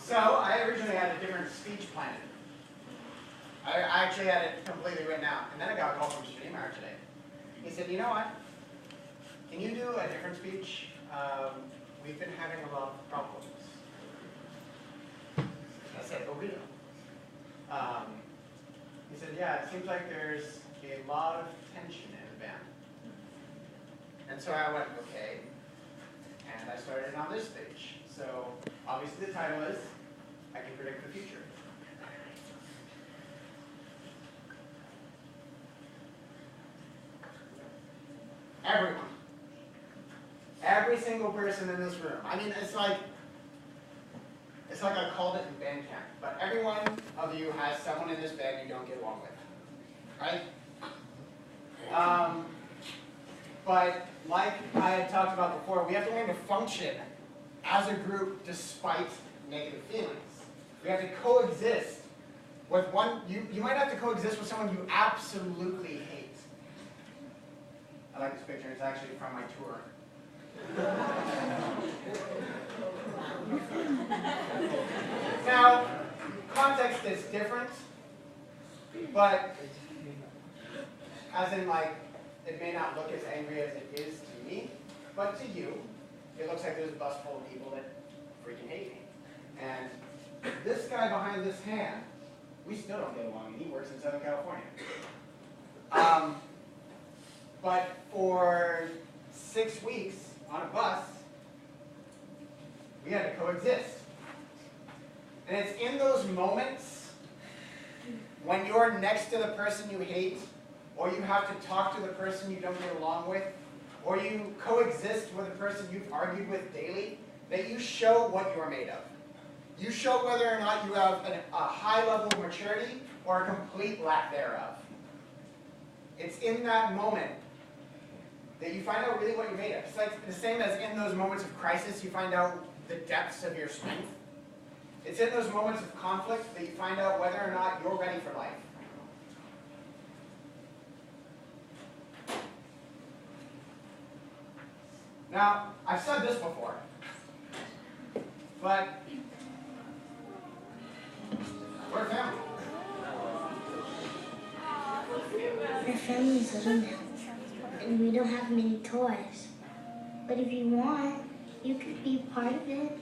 So I originally had a different speech planned. I actually had it completely written out. And then I got a call from Zeilinger today. He said, you know what? Can you do a different speech? We've been having a lot of problems. I said, oh, really? He said, yeah, it seems like there's a lot of tension in the band. And so I went, okay. And I started on this speech. So obviously the title is, I Can Predict the Future. Everyone. Every single person in this room. I mean, it's like I called it in band camp, but every one of you has someone in this band you don't get along with, right? But like I had talked about before, we have to learn to function as a group despite negative feelings. We have to coexist with one. You might have to coexist with someone you absolutely hate. I like this picture. It's actually from my tour. Now, context is different, but as in like, it may not look as angry as it is to me, but to you, it looks like there's a bus full of people that freaking hate me. And this guy behind this hand, we still don't get along, and he works in Southern California. But for 6 weeks on a bus, we had to coexist. And it's in those moments when you're next to the person you hate, or you have to talk to the person you don't get along with, or you coexist with a person you've argued with daily, that you show what you're made of. You show whether or not you have a high level of maturity or a complete lack thereof. It's in that moment that you find out really what you're made of. It's like the same as in those moments of crisis, you find out the depths of your strength. It's in those moments of conflict that you find out whether or not you're ready for life. Now, I've said this before, but we're a family. Our family's little now, and we don't have many toys. But if you want, you could be part of it.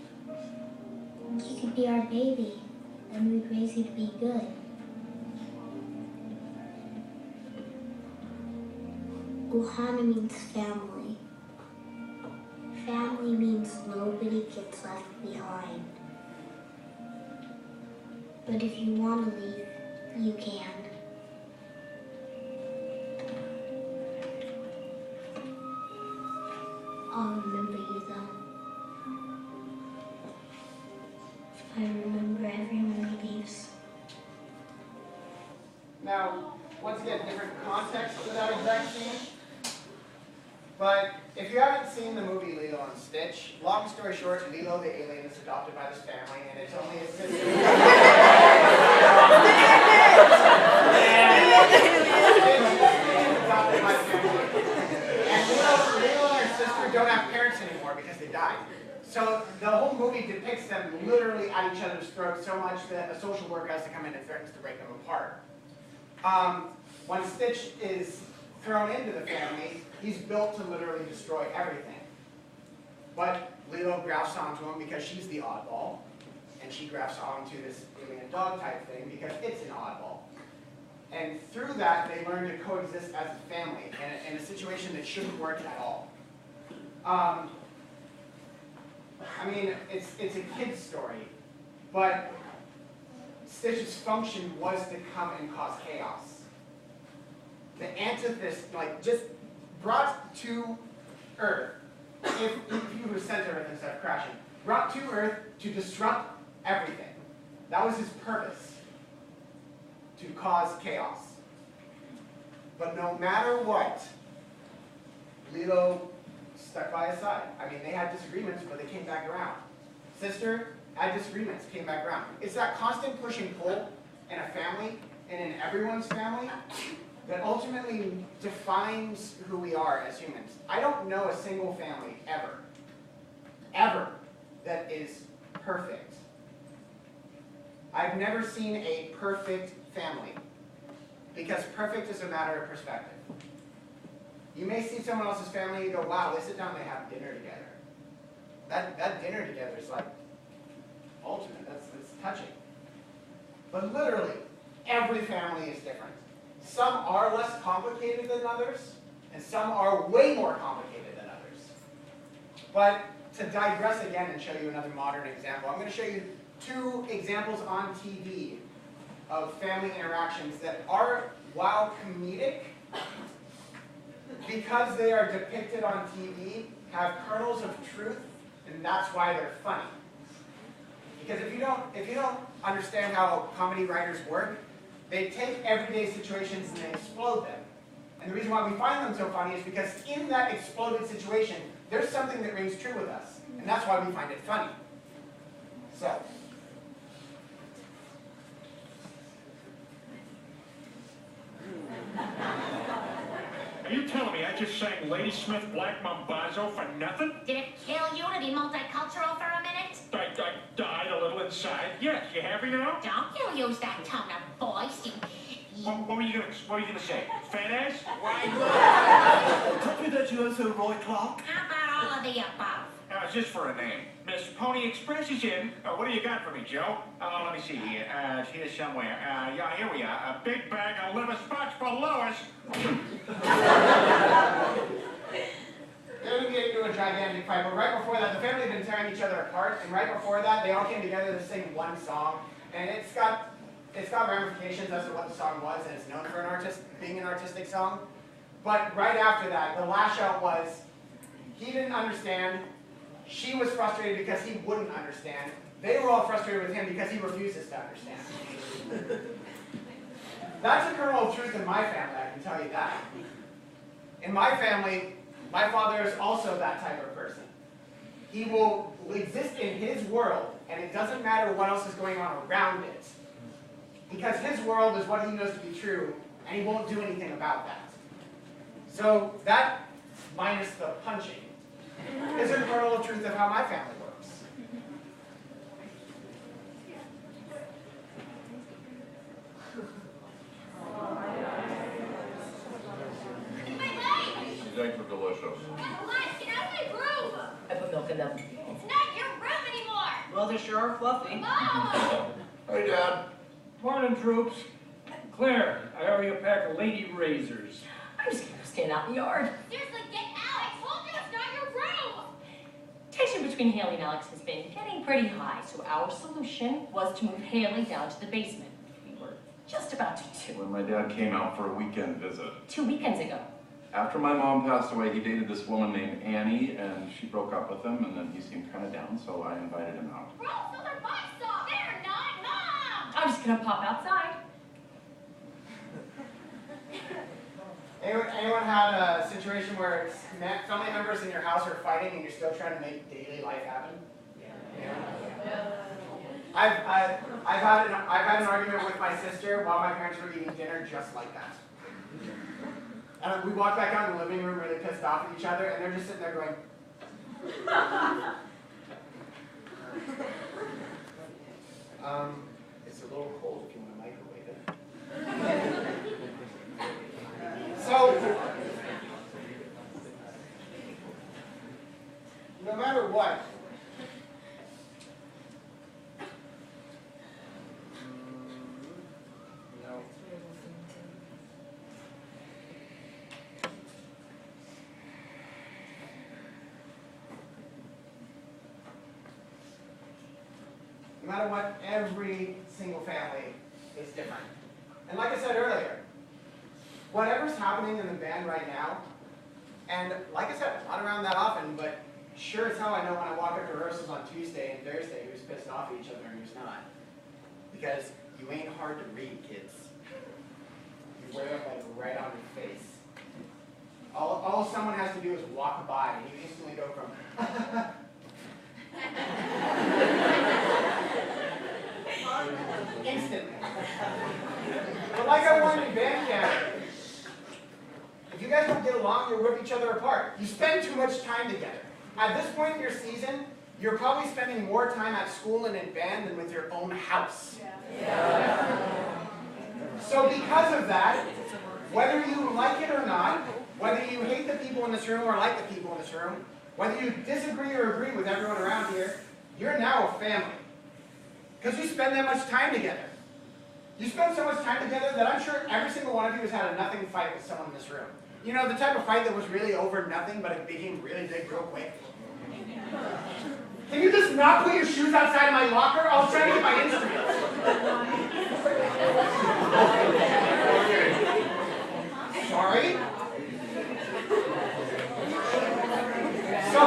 You could be our baby, and we'd raise you to be good. Ohana means family. Family means nobody gets left behind. But if you want to leave, you can. I'll remember you though. I remember everyone leaves. Now, once again, different context to that exact scene. But if you haven't seen the movie Lilo and Stitch, long story short, Lilo the alien is adopted by this family, and it's only his sister. Adopted by the family. And Lilo and her sister don't have parents anymore because they died. So the whole movie depicts them literally at each other's throats so much that a social worker has to come in and threatens to break them apart. When Stitch is thrown into the family, he's built to literally destroy everything. But Lilo grafts onto him because she's the oddball, and she grafts onto this alien dog type thing because it's an oddball. And through that, they learn to coexist as a family in a situation that shouldn't work at all. I mean, it's a kid's story, but Stitch's function was to come and cause chaos. The antithesis, like, just brought to Earth, if you were sent to Earth instead of crashing, brought to Earth to disrupt everything. That was his purpose, to cause chaos. But no matter what, Lilo stuck by his side. I mean, they had disagreements, but they came back around. Sister had disagreements, came back around. It's that constant push and pull in a family, and in everyone's family, that ultimately defines who we are as humans. I don't know a single family ever, that is perfect. I've never seen a perfect family, because perfect is a matter of perspective. You may see someone else's family and go, wow, they sit down and they have dinner together. That dinner together is like ultimate, that's touching. But literally, every family is different. Some are less complicated than others, and some are way more complicated than others. But to digress again and show you another modern example, I'm going to show you 2 examples on TV of family interactions that are, while comedic, because they are depicted on TV, have kernels of truth, and that's why they're funny. Because if you don't understand how comedy writers work, they take everyday situations and they explode them. And the reason why we find them so funny is because in that exploded situation, there's something that rings true with us. And that's why we find it funny. So, are you telling me I just sang Ladysmith Black Mambazo for nothing? Did it kill you to be multicultural for a minute? I died a little inside. Yes, you happy now? Don't you use that tone of voice, you... What were you gonna say? Fat ass? Why? Copy that you also Roy Clark. How about all of the above? It's just for a name. Miss Pony Express is in. What do you got for me, Joe? Let me see here. It's here somewhere. Yeah, here we are. A big bag of liver spots for Lois. they didn't get into a gigantic fight, but right before that, the family had been tearing each other apart, and right before that, they all came together to sing one song, and it's got ramifications as to what the song was, and it's known for being an artistic song. But right after that, the lash out was, he didn't understand, she was frustrated because he wouldn't understand, they were all frustrated with him because he refuses to understand. That's a kernel of truth in my family, I can tell you that. In my family, my father is also that type of person. He will exist in his world, and it doesn't matter what else is going on around it. Because his world is what he knows to be true, and he won't do anything about that. So that, minus the punching, is a kernel of truth of how my family works. These eggs are delicious. Get out of my room! I put milk in them. It's not your room anymore! Well, they sure are fluffy. Mom! Hey, Dad. Morning, troops. Claire, I owe you a pack of lady razors. I'm just gonna stand out in the yard. Seriously, get out! I told you it's not your room! Tension between Haley and Alex has been getting pretty high, so our solution was to move Haley down to the basement. We were just about to do. When my dad came out for a weekend visit. 2 weekends ago. After my mom passed away, he dated this woman named Annie, and she broke up with him, and then he seemed kind of down, so I invited him out. Bro, those are my socks! They're not Mom! I'm just gonna pop outside. Anyone had a situation where it's family members in your house are fighting and you're still trying to make daily life happen? Yeah. I've had an argument with my sister while my parents were eating dinner just like that. And we walked back out in the living room really pissed off at each other, and they're just sitting there going, it's a little cold if you want to microwave it. So, no matter what, no matter what, every single family is different. And like I said earlier, whatever's happening in the band right now, and like I said, I'm not around that often, but sure as hell I know when I walk up to rehearsals on Tuesday and Thursday who's pissed off at each other and who's not. Because you ain't hard to read, kids. You wear it like right on your face. All someone has to do is walk by and you instantly go from instantly. But like I warned in band camp, if you guys don't get along, you'll rip each other apart. You spend too much time together. At this point in your season, You're probably spending more time at school and in band than with your own house. So because of that, whether you like it or not, whether you hate the people in this room or like the people in this room, whether you disagree or agree with everyone around here, you're now a family. Because you spend that much time together. You spend so much time together that I'm sure every single one of you has had a nothing fight with someone in this room. You know, the type of fight that was really over nothing, but it became really big real quick. Can you just not put your shoes outside of my locker? I was trying to get my instruments. Sorry? So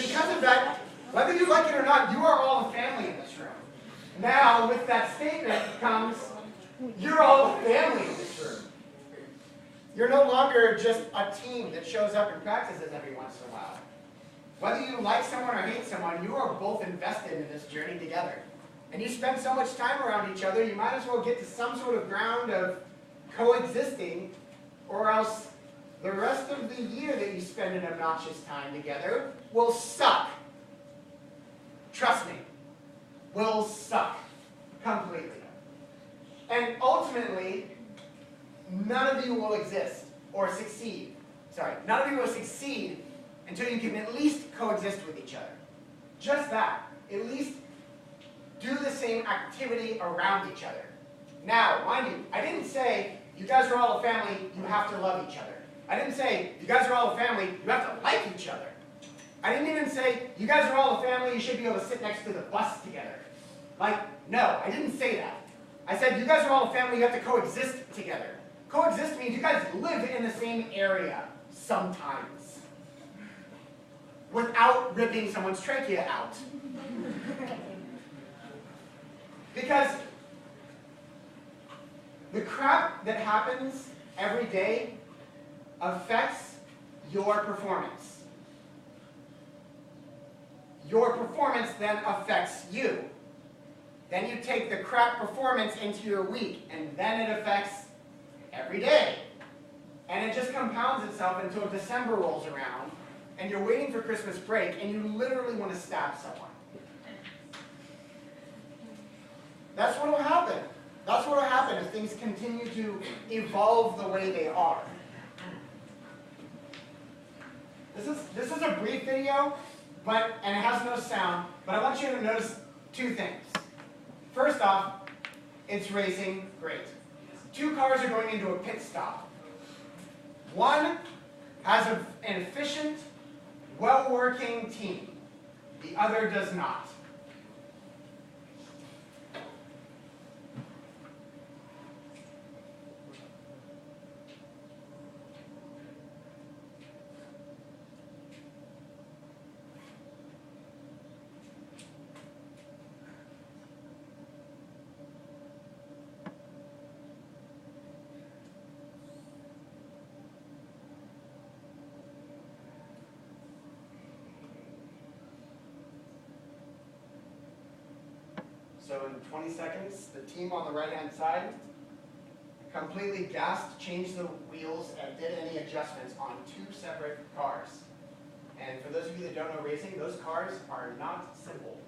because of that, whether you like it or not, you are all a family in this room. Now, with that statement comes, you're all a family in this room. You're no longer just a team that shows up and practices every once in a while. Whether you like someone or hate someone, you are both invested in this journey together. And you spend so much time around each other, you might as well get to some sort of ground of coexisting, or else the rest of the year that you spend in obnoxious time together will suck. Trust me, will suck completely. And ultimately, none of you will exist or succeed. Sorry, none of you will succeed until you can at least coexist with each other. Just that. At least do the same activity around each other. Now, mind you, I didn't say you guys are all a family, you have to love each other. I didn't say you guys are all a family, you have to like each other. I didn't even say you guys are all a family, you should be able to sit next to the bus together. Like, no, I didn't say that. I said you guys are all a family, you have to coexist together. Coexist means you guys live in the same area sometimes, without ripping someone's trachea out. Because the crap that happens every day affects your performance. Your performance then affects you. Then you take the crap performance into your week, and then it affects every day. And it just compounds itself until December rolls around, and you're waiting for Christmas break, and you literally want to stab someone. That's what will happen. That's what will happen if things continue to evolve the way they are. This is a brief video, and it has no sound, but I want you to notice two things. First off, it's racing great. Two cars are going into a pit stop. One has an efficient, well-working team. The other does not. So in 20 seconds, the team on the right-hand side completely gassed, changed the wheels, and did any adjustments on two separate cars. And for those of you that don't know racing, those cars are not simple.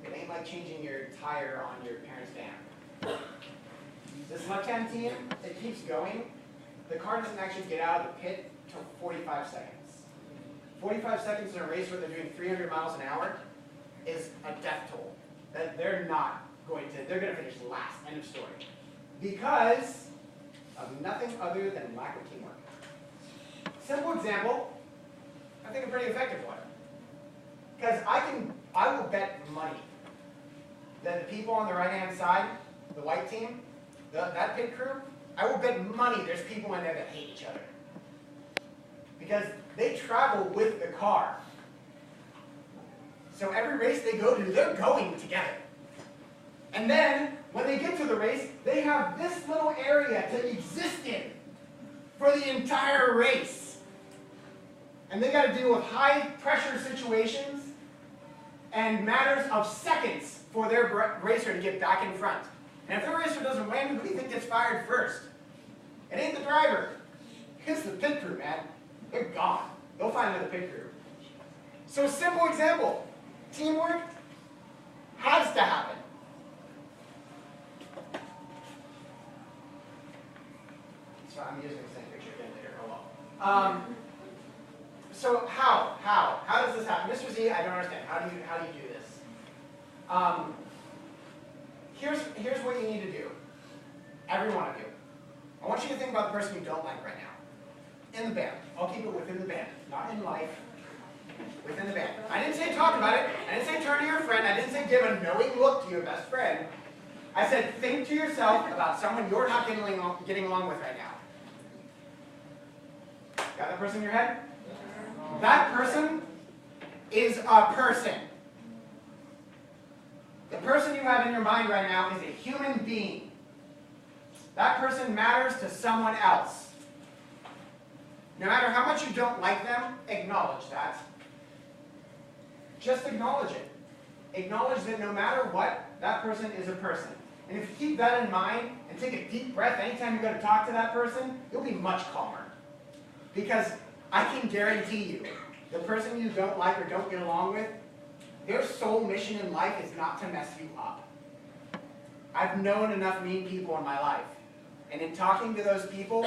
It ain't like changing your tire on your parents' van. This left-hand team, it keeps going. The car doesn't actually get out of the pit until 45 seconds. 45 seconds in a race where they're doing 300 miles an hour is a death toll. That they're going to finish last, end of story. Because of nothing other than lack of teamwork. Simple example, I think a pretty effective one. Because I will bet money that the people on the right-hand side, the white team, that pit crew, I will bet money there's people in there that hate each other. Because they travel with the car. So every race they go to, they're going together. And then, when they get to the race, they have this little area to exist in for the entire race. And they got to deal with high-pressure situations and matters of seconds for their racer to get back in front. And if the racer doesn't win, who do you think gets fired first? It ain't the driver. It's the pit crew, man. They're gone. They'll find another pit crew. So simple example, teamwork has to happen. So I'm using the same picture again later, oh well. So how does this happen? Mr. Z, I don't understand, how do you do this? Here's what you need to do, every one of you. I want you to think about the person you don't like right now. In the band, I'll keep it within the band, not in life. Within the band. I didn't say talk about it. I didn't say turn to your friend. I didn't say give a knowing look to your best friend. I said think to yourself about someone you're not getting along with right now. Got that person in your head? That person is a person. The person you have in your mind right now is a human being. That person matters to someone else. No matter how much you don't like them, acknowledge that. Just acknowledge it. Acknowledge that no matter what, that person is a person. And if you keep that in mind and take a deep breath anytime you go to talk to that person, you'll be much calmer. Because I can guarantee you, the person you don't like or don't get along with, their sole mission in life is not to mess you up. I've known enough mean people in my life. And in talking to those people,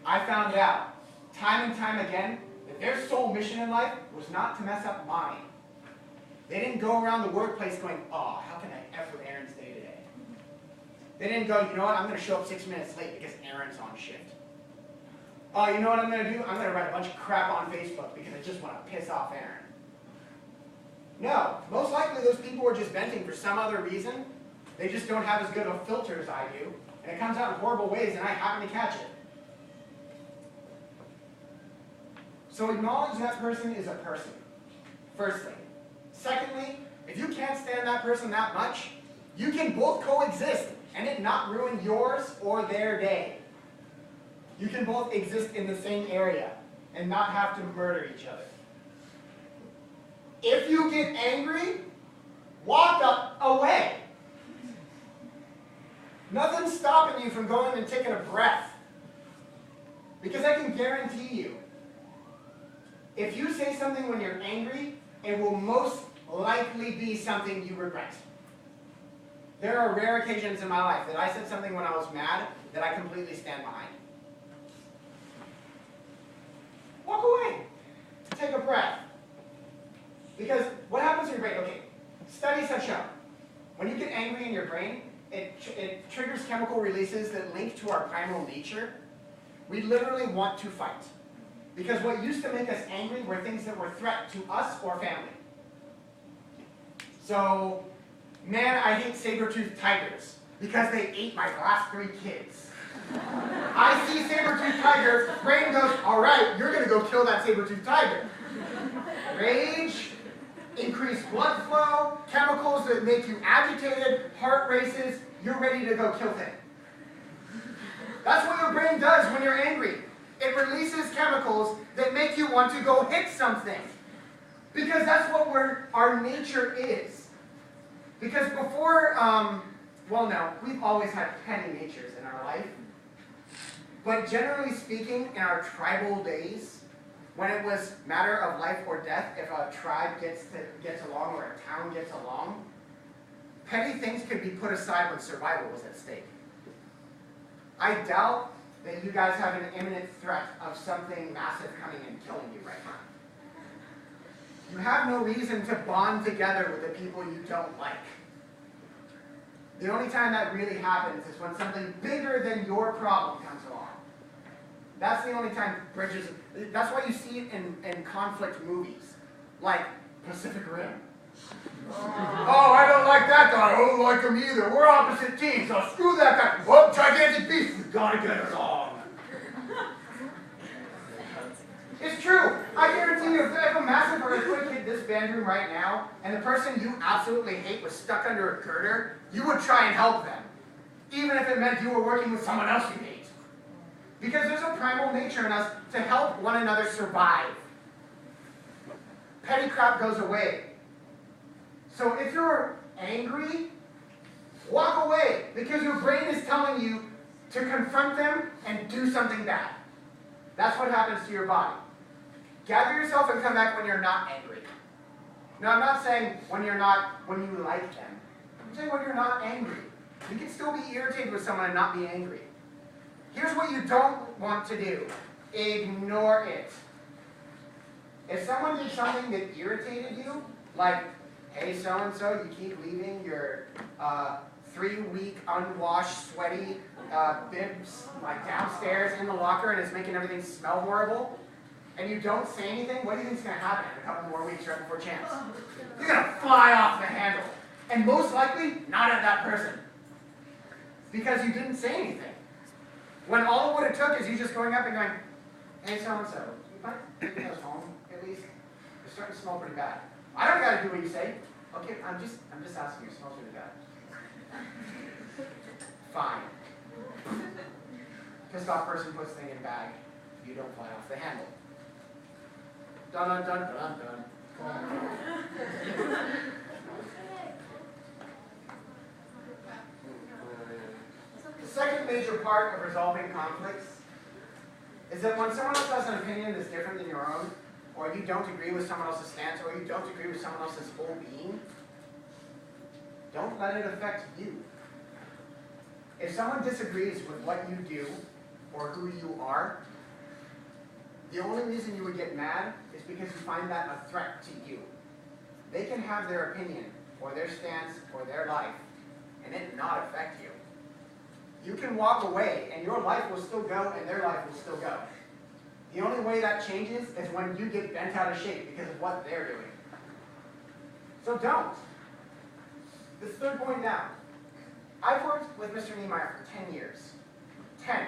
I found out, time and time again, that their sole mission in life was not to mess up mine. They didn't go around the workplace going, oh, how can I F with Aaron's day today? They didn't go, you know what, I'm going to show up 6 minutes late because Aaron's on shift. Oh, you know what I'm going to do? I'm going to write a bunch of crap on Facebook because I just want to piss off Aaron. No, most likely those people were just venting for some other reason. They just don't have as good of a filter as I do. And it comes out in horrible ways and I happen to catch it. So acknowledge that person is a person, firstly. Secondly, if you can't stand that person that much, you can both coexist and it not ruin yours or their day. You can both exist in the same area and not have to murder each other. If you get angry, walk away. Nothing's stopping you from going and taking a breath. Because I can guarantee you, if you say something when you're angry, it will most likely be something you regret. There are rare occasions in my life that I said something when I was mad that I completely stand behind. Walk away. Take a breath. Because what happens in your brain, okay, studies have shown, when you get angry in your brain, it triggers chemical releases that link to our primal nature. We literally want to fight. Because what used to make us angry were things that were a threat to us or family. So, man, I hate saber-toothed tigers because they ate my last 3 kids. I see saber-toothed tiger, brain goes, all right, you're going to go kill that saber-toothed tiger. Rage, increased blood flow, chemicals that make you agitated, heart races, you're ready to go kill things. That's what your brain does when you're angry. It releases chemicals that make you want to go hit something. Because that's what our nature is. Because before, well no, we've always had petty natures in our life. But generally speaking, in our tribal days, when it was matter of life or death, if a tribe gets along or a town gets along, petty things could be put aside when survival was at stake. I doubt that you guys have an imminent threat of something massive coming and killing you right now. You have no reason to bond together with the people you don't like. The only time that really happens is when something bigger than your problem comes along. That's the only time bridges, that's why you see it in conflict movies, like Pacific Rim. Oh, I don't like that guy, I don't like him either. We're opposite teams, so screw that guy. Whoop, gigantic beast, we gotta get along. It's true. I guarantee you, if a massive earthquake hit this band room right now, and the person you absolutely hate was stuck under a girder, you would try and help them. Even if it meant you were working with someone else you hate. Because there's a primal nature in us to help one another survive. Petty crap goes away. So if you're angry, walk away. Because your brain is telling you to confront them and do something bad. That's what happens to your body. Gather yourself and come back when you're not angry. No, I'm not saying when you like them. I'm saying when you're not angry. You can still be irritated with someone and not be angry. Here's what you don't want to do. Ignore it. If someone did something that irritated you, like, hey, so-and-so, you keep leaving your 3-week unwashed, sweaty bibs like downstairs in the locker and it's making everything smell horrible, and you don't say anything, what do you think is going to happen in a couple more weeks right before chance? You're going to fly off the handle. And most likely, not at that person. Because you didn't say anything. When all it would have took is you just going up and going, hey, so-and-so, you might take those home, at least. It's starting to smell pretty bad. I don't got to do what you say. Okay, I'm just asking you, it smells really bad. Fine. Pissed off person puts thing in bag. You don't fly off the handle. Dun dun dun dun dun. The second major part of resolving conflicts is that when someone else has an opinion that's different than your own, or you don't agree with someone else's stance, or you don't agree with someone else's whole being, don't let it affect you. If someone disagrees with what you do or who you are, the only reason you would get mad is because you find that a threat to you. They can have their opinion or their stance or their life and it not affect you. You can walk away and your life will still go and their life will still go. The only way that changes is when you get bent out of shape because of what they're doing. So don't. This third point now. I've worked with Mr. Niemeyer for 10 years. 10.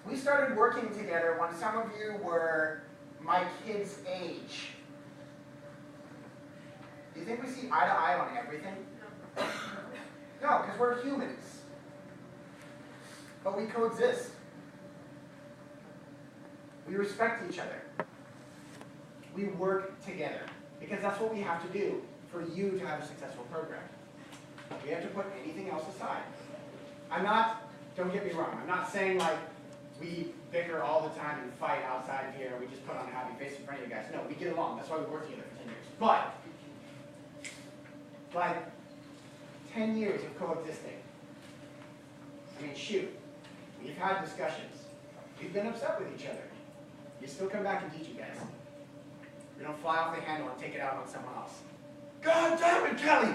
We started working together when some of you were my kids' age. Do you think we see eye to eye on everything? No, because we're humans. But we coexist. We respect each other. We work together. Because that's what we have to do for you to have a successful program. We have to put anything else aside. Don't get me wrong, I'm not saying like we bicker all the time and fight outside of here and we just put on a happy face in front of you guys. No, we get along. That's why we worked together for 10 years. But, like, 10 years of coexisting. I mean, shoot. We've had discussions. We've been upset with each other. You still come back and teach you guys. We don't fly off the handle and take it out on someone else. God damn it, Kelly!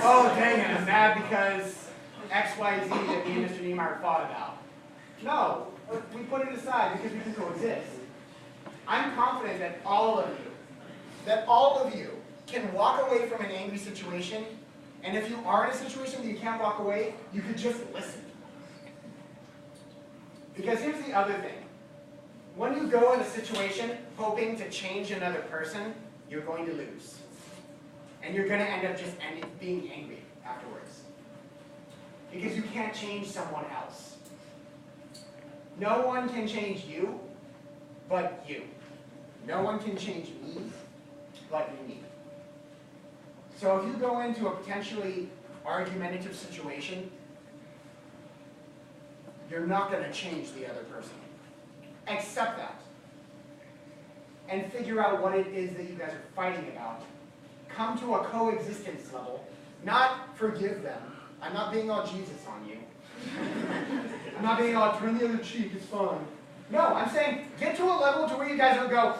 Oh, dang it, I'm mad because XYZ that me and Mr. Niemeyer fought about. No, we put it aside because we can coexist. I'm confident that all of you can walk away from an angry situation, and if you are in a situation that you can't walk away, you could just listen. Because here's the other thing. When you go in a situation hoping to change another person, you're going to lose. And you're going to end up just being angry afterwards. Because you can't change someone else. No one can change you but you. No one can change me but me. So if you go into a potentially argumentative situation, you're not going to change the other person. Accept that. And figure out what it is that you guys are fighting about. Come to a coexistence level, not forgive them. I'm not being all Jesus on you. I'm not being all turn the other cheek, it's fine. No, I'm saying get to a level to where you guys will go,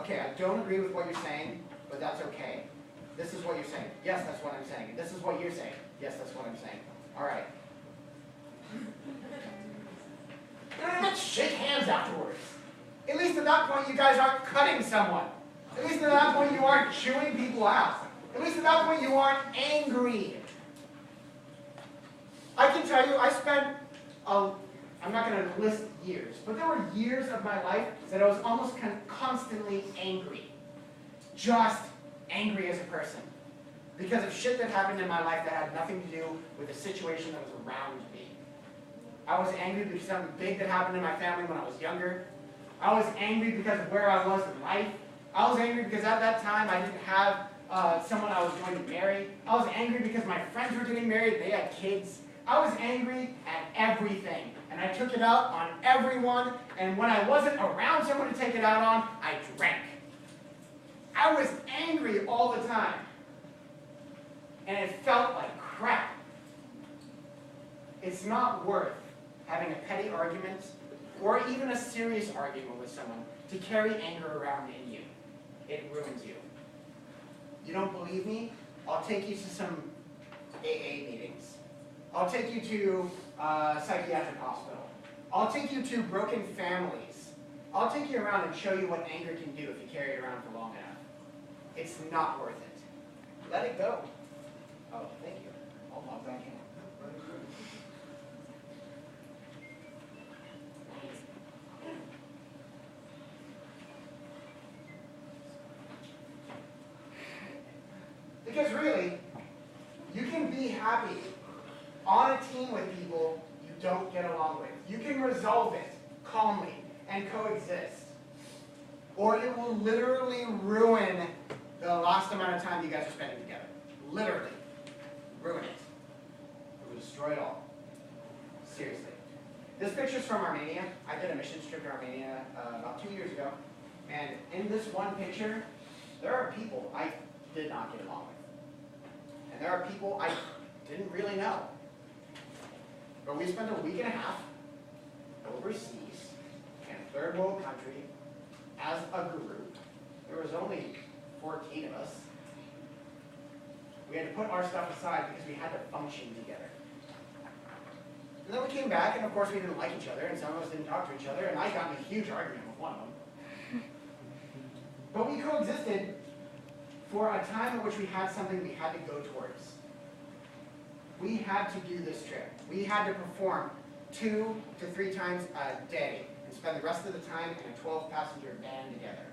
okay, I don't agree with what you're saying, but that's okay. This is what you're saying. Yes, that's what I'm saying. And this is what you're saying. Yes, that's what I'm saying. All right. Let's shake hands afterwards. At least at that point you guys aren't cutting someone. At least at that point you aren't chewing people out. At least at that point you aren't angry. I can tell you, I spent, I'm not going to list years, but there were years of my life that I was almost constantly angry. Just angry as a person. Because of shit that happened in my life that had nothing to do with the situation that was around me. I was angry because of something big that happened in my family when I was younger. I was angry because of where I was in life. I was angry because at that time I didn't have someone I was going to marry. I was angry because my friends were getting married, they had kids. I was angry at everything. And I took it out on everyone. And when I wasn't around someone to take it out on, I drank. I was angry all the time. And it felt like crap. It's not worth having a petty argument or even a serious argument with someone to carry anger around in you. It ruins you. You don't believe me? I'll take you to some AA meetings. I'll take you to a psychiatric hospital. I'll take you to broken families. I'll take you around and show you what anger can do if you carry it around for long enough. It's not worth it. Let it go. Oh, thank you. I'll log back in. Because really, you can be happy on a team with people you don't get along with. You can resolve it calmly and coexist. Or it will literally ruin the last amount of time you guys are spending together. Literally. Ruin it. It will destroy it all. Seriously. This picture's from Armenia. I did a mission trip to Armenia about 2 years ago. And in this one picture, there are people I did not get along with. And there are people I didn't really know. But we spent a week and a half overseas in a third world country as a group. There was only 14 of us. We had to put our stuff aside because we had to function together. And then we came back, and of course we didn't like each other, and some of us didn't talk to each other, and I got in a huge argument with one of them. But we coexisted for a time in which we had something we had to go towards. We had to do this trip. We had to perform 2 to 3 times a day and spend the rest of the time in a 12-passenger van together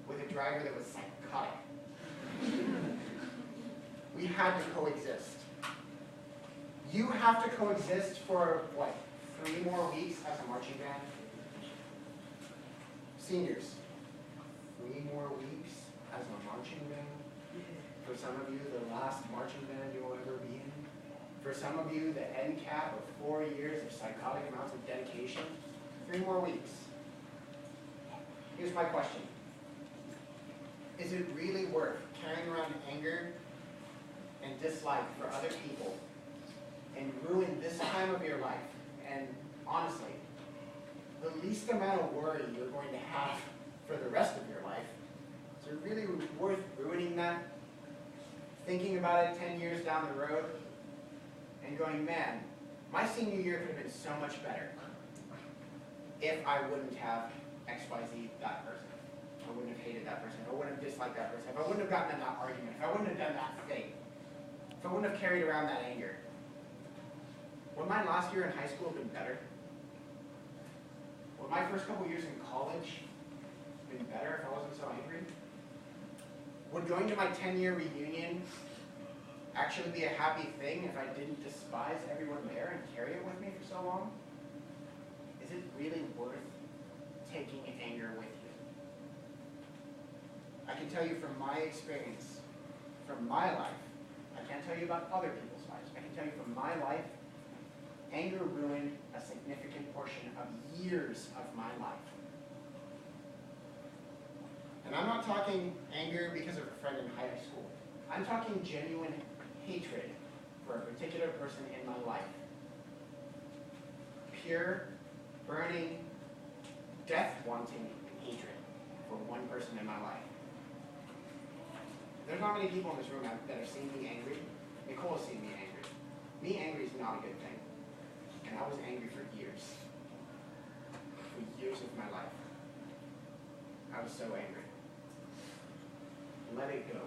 with a driver that was psychotic. We had to coexist. You have to coexist for, what, 3 more weeks as a marching band? Seniors, 3 more weeks as a marching band? For some of you, the last marching band you will ever be in? For some of you, the end cap of 4 years of psychotic amounts of dedication? 3 more weeks. Here's my question. Is it really worth carrying around anger and dislike for other people and ruin this time of your life? And honestly, the least amount of worry you're going to have for the rest of your life, is it really worth ruining that? Thinking about it 10 years down the road and going, man, my senior year could have been so much better if I wouldn't have XYZ that person. I wouldn't have hated that person. I wouldn't have disliked that person. If I wouldn't have gotten in that argument. If I wouldn't have done that thing. If I wouldn't have carried around that anger. Would my last year in high school have been better? Would my first couple years in college have been better if I wasn't so angry? Would going to my 10-year reunion actually be a happy thing if I didn't despise everyone there and carry it with me for so long? Is it really worth taking anger with you? I can tell you from my experience, from my life, I can't tell you about other people's lives, I can tell you from my life, anger ruined a significant portion of years of my life. And I'm not talking anger because of a friend in high school. I'm talking genuine hatred for a particular person in my life. Pure, burning, death-wanting hatred for one person in my life. There's not many people in this room that have seen me angry. Nicole has seen me angry. Me angry is not a good thing. And I was angry for years. For years of my life. I was so angry. Let it go.